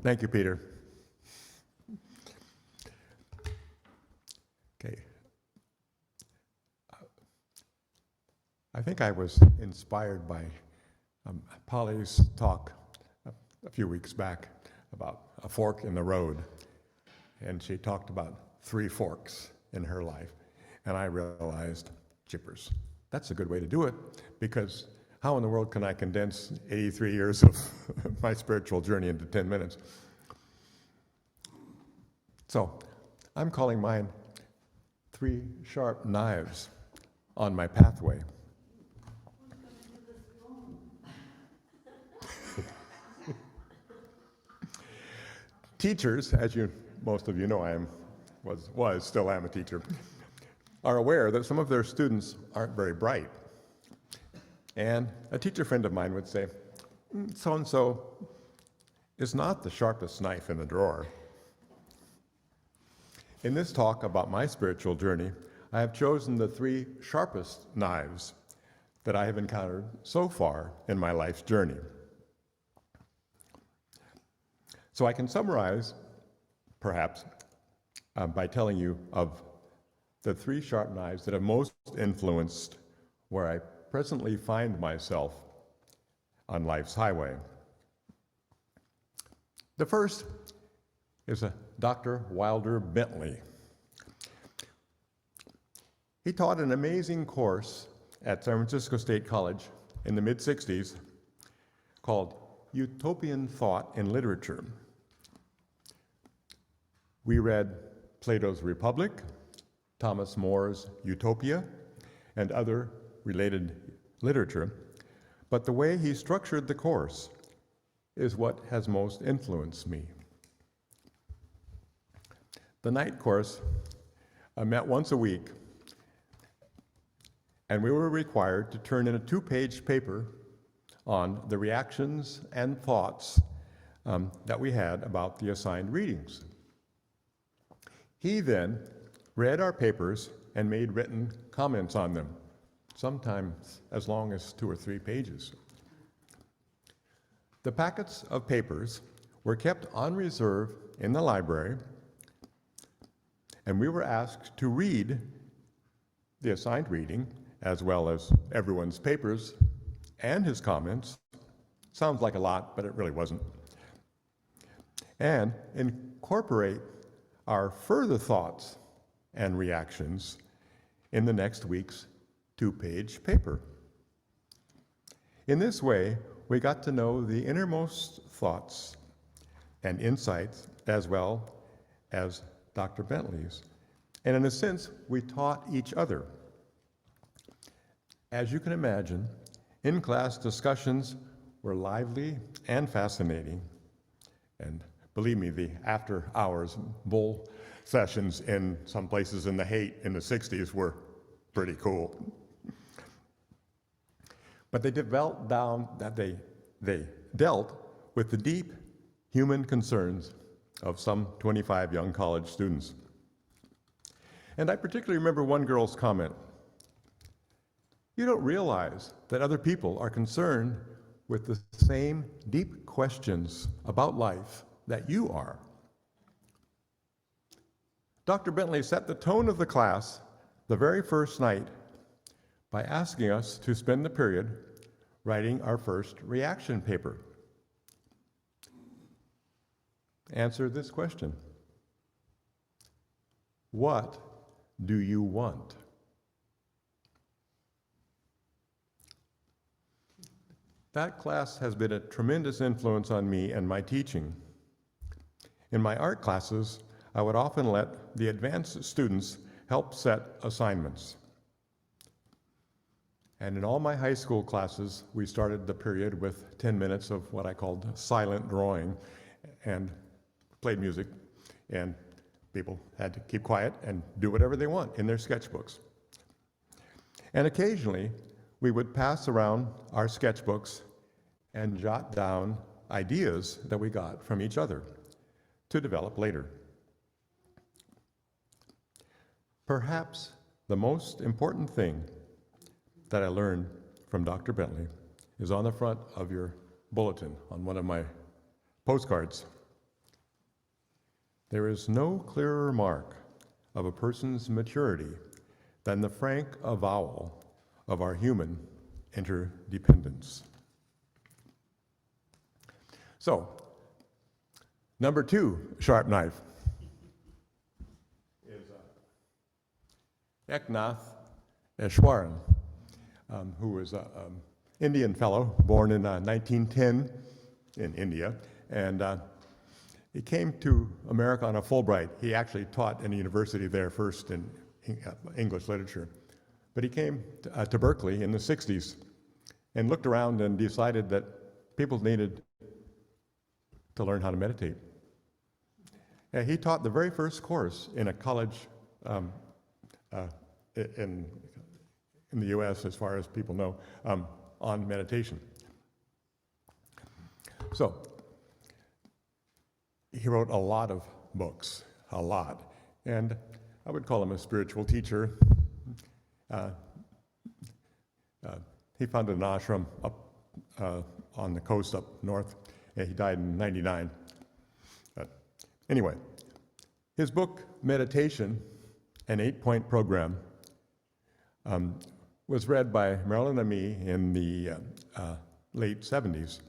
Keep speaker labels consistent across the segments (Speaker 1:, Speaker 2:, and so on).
Speaker 1: Thank you, Peter. Okay. I think I was inspired by Polly's talk a few weeks back about a fork in the road. And she talked about 3 forks in her life. And I realized, jippers, that's a good way to do it, because how in the world can I condense 83 years of my spiritual journey into 10 minutes? So I'm calling mine 3 sharp knives on my pathway. Teachers, as most of you know, still am a teacher, are aware that some of their students aren't very bright. And a teacher friend of mine would say, so-and-so is not the sharpest knife in the drawer. In this talk about my spiritual journey, I have chosen the 3 sharpest knives that I have encountered so far in my life's journey. So I can summarize, perhaps, by telling you of the 3 sharp knives that have most influenced where I presently find myself on life's highway. The first is a Dr. Wilder Bentley. He taught an amazing course at San Francisco State College in the mid-60s called Utopian Thought in Literature. We read Plato's Republic, Thomas More's Utopia, and other related literature, but the way he structured the course is what has most influenced me. The night course met once a week, and we were required to turn in a 2-page paper on the reactions and thoughts that we had about the assigned readings. He then read our papers and made written comments on them, sometimes as long as 2 or 3 pages. The packets of papers were kept on reserve in the library, and we were asked to read the assigned reading, as well as everyone's papers and his comments. Sounds like a lot, but it really wasn't. And incorporate our further thoughts and reactions in the next week's 2-page paper. In this way, we got to know the innermost thoughts and insights as well as Dr. Bentley's. And in a sense, we taught each other. As you can imagine, in-class discussions were lively and fascinating. And believe me, the after-hours bull sessions in some places in the Haight in the 60s were pretty cool. But they dealt with the deep human concerns of some 25 young college students. And I particularly remember one girl's comment. You don't realize that other people are concerned with the same deep questions about life that you are. Dr. Bentley set the tone of the class the very first night by asking us to spend the period writing our first reaction paper. Answer this question. What do you want? That class has been a tremendous influence on me and my teaching. In my art classes, I would often let the advanced students help set assignments. And in all my high school classes, we started the period with 10 minutes of what I called silent drawing and played music, and people had to keep quiet and do whatever they want in their sketchbooks. And occasionally, we would pass around our sketchbooks and jot down ideas that we got from each other to develop later. Perhaps the most important thing that I learned from Dr. Bentley is on the front of your bulletin on one of my postcards. There is no clearer mark of a person's maturity than the frank avowal of our human interdependence. So, number 2 sharp knife is Eknath Easwaran, who was an Indian fellow born in 1910 in India, and he came to America on a Fulbright. He actually taught in a university there first in English literature. But he came to Berkeley in the 60s and looked around and decided that people needed to learn how to meditate. And he taught the very first course in a college in the US, as far as people know, on meditation. So, he wrote a lot of books, a lot. And I would call him a spiritual teacher. He founded an ashram up on the coast up north, and he died in 99. Anyway, his book, Meditation, an 8-point program, was read by Marilyn and me in the late 70s,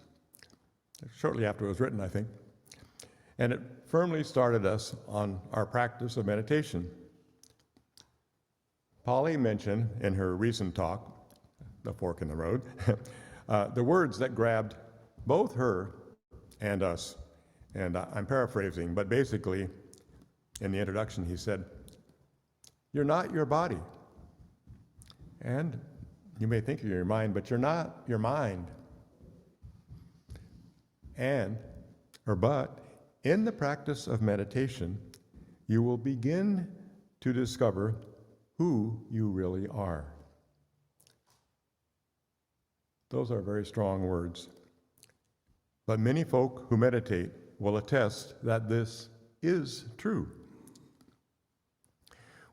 Speaker 1: shortly after it was written, I think. And it firmly started us on our practice of meditation. Polly mentioned in her recent talk, The Fork in the Road, the words that grabbed both her and us. And I'm paraphrasing, but basically, in the introduction, he said, "You're not your body. And you may think you're your mind, but you're not your mind. But in the practice of meditation, you will begin to discover who you really are." Those are very strong words. But many folk who meditate will attest that this is true.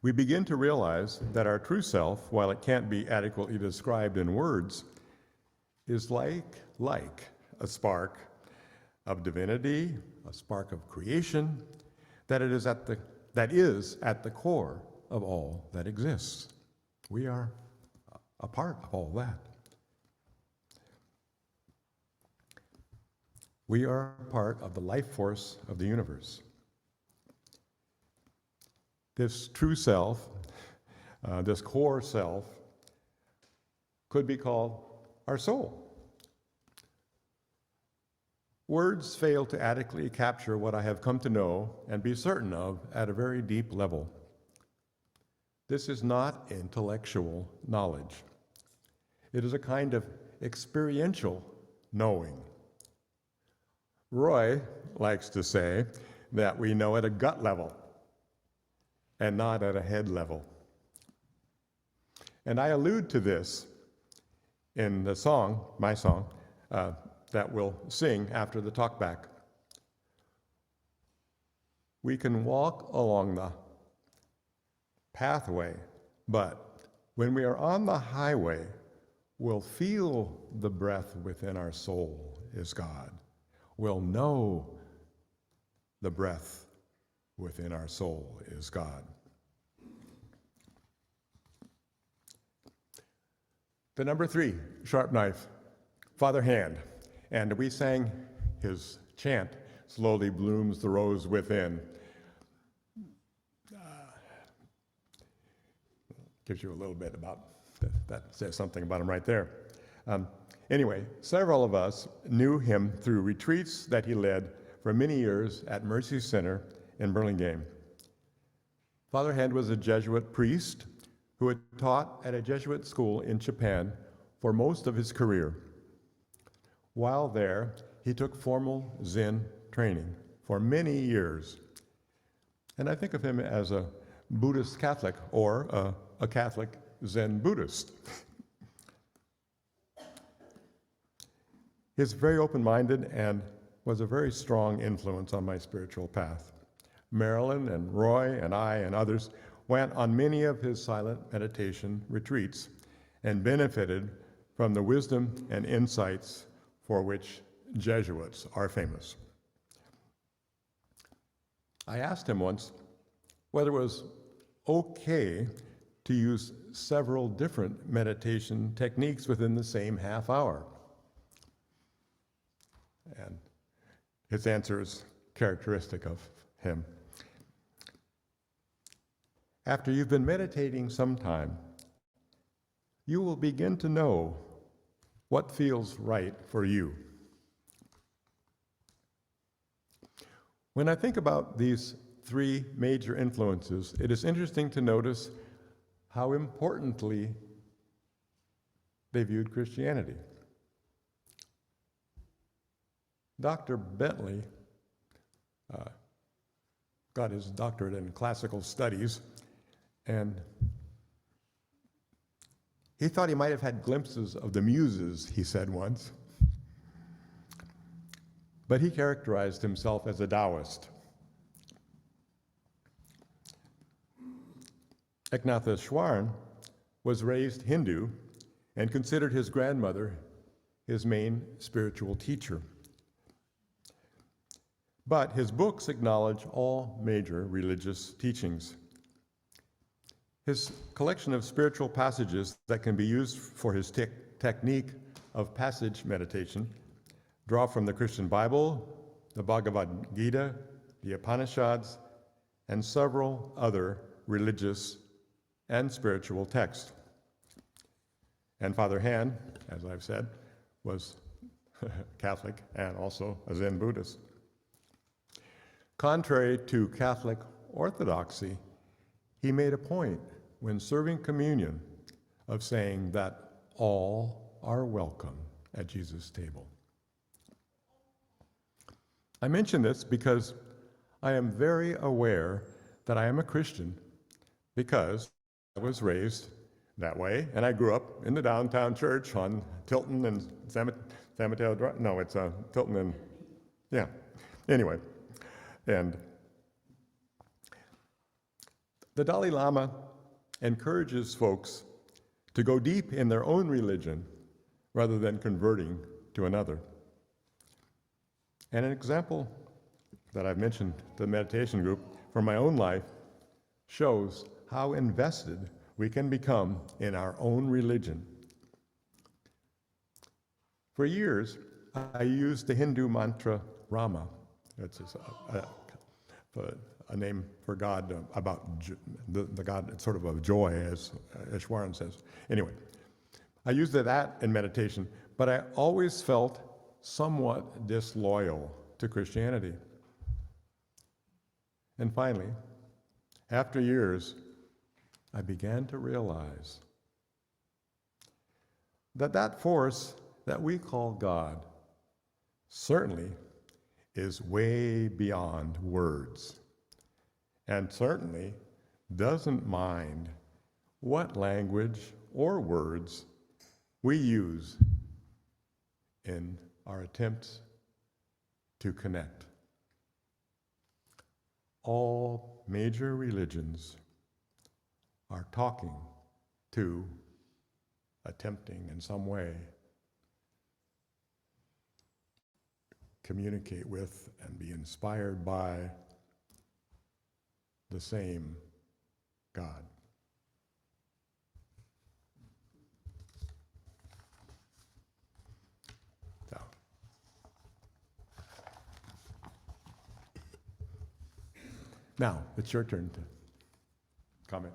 Speaker 1: We begin to realize that our true self, while it can't be adequately described in words, is like a spark of divinity, a spark of creation, that is at the core of all that exists. We are a part of all that. We are part of the life force of the universe. This true self, this core self, could be called our soul. Words fail to adequately capture what I have come to know and be certain of at a very deep level. This is not intellectual knowledge. It is a kind of experiential knowing. Roy likes to say that we know at a gut level and not at a head level. And I allude to this in the song, my song, that we'll sing after the talkback. We can walk along the pathway, but when we are on the highway, we'll feel the breath within our soul is God. We'll know the breath within our soul is God. The number 3 sharp knife, Father Hand. And we sang his chant, "Slowly blooms the rose within." Gives you a little bit about, that says something about him right there. Anyway, several of us knew him through retreats that he led for many years at Mercy Center in Burlingame. Father Hand was a Jesuit priest who had taught at a Jesuit school in Japan for most of his career. While there, he took formal Zen training for many years. And I think of him as a Buddhist Catholic or a Catholic Zen Buddhist. He's very open-minded and was a very strong influence on my spiritual path. Marilyn and Roy and I and others went on many of his silent meditation retreats and benefited from the wisdom and insights for which Jesuits are famous. I asked him once whether it was okay to use several different meditation techniques within the same half hour. And his answer is characteristic of him. After you've been meditating some time, you will begin to know what feels right for you. When I think about these three major influences, it is interesting to notice how importantly they viewed Christianity. Dr. Bentley got his doctorate in classical studies, and he thought he might have had glimpses of the muses, he said once. But he characterized himself as a Taoist. Eknatheshwaran was raised Hindu and considered his grandmother his main spiritual teacher. But his books acknowledge all major religious teachings. His collection of spiritual passages that can be used for his technique of passage meditation draw from the Christian Bible, the Bhagavad Gita, the Upanishads, and several other religious and spiritual texts. And Father Han, as I've said, was Catholic and also a Zen Buddhist. Contrary to Catholic orthodoxy, he made a point when serving communion of saying that all are welcome at Jesus' table. I mention this because I am very aware that I am a Christian because I was raised that way, and I grew up in the downtown church on Tilton and San Mateo Drive. No, it's Tilton and, yeah. Anyway, and the Dalai Lama encourages folks to go deep in their own religion rather than converting to another. And an example that I've mentioned to the meditation group from my own life shows how invested we can become in our own religion. For years, I used the Hindu mantra Rama. It's a name for God, about the God, sort of of joy, as Ishwaran says. Anyway, I used that in meditation, but I always felt somewhat disloyal to Christianity. And finally, after years, I began to realize that that force that we call God certainly is way beyond words, and certainly doesn't mind what language or words we use in our attempts to connect. All major religions are talking to, attempting in some way, communicate with and be inspired by the same God. So, now it's your turn to comment.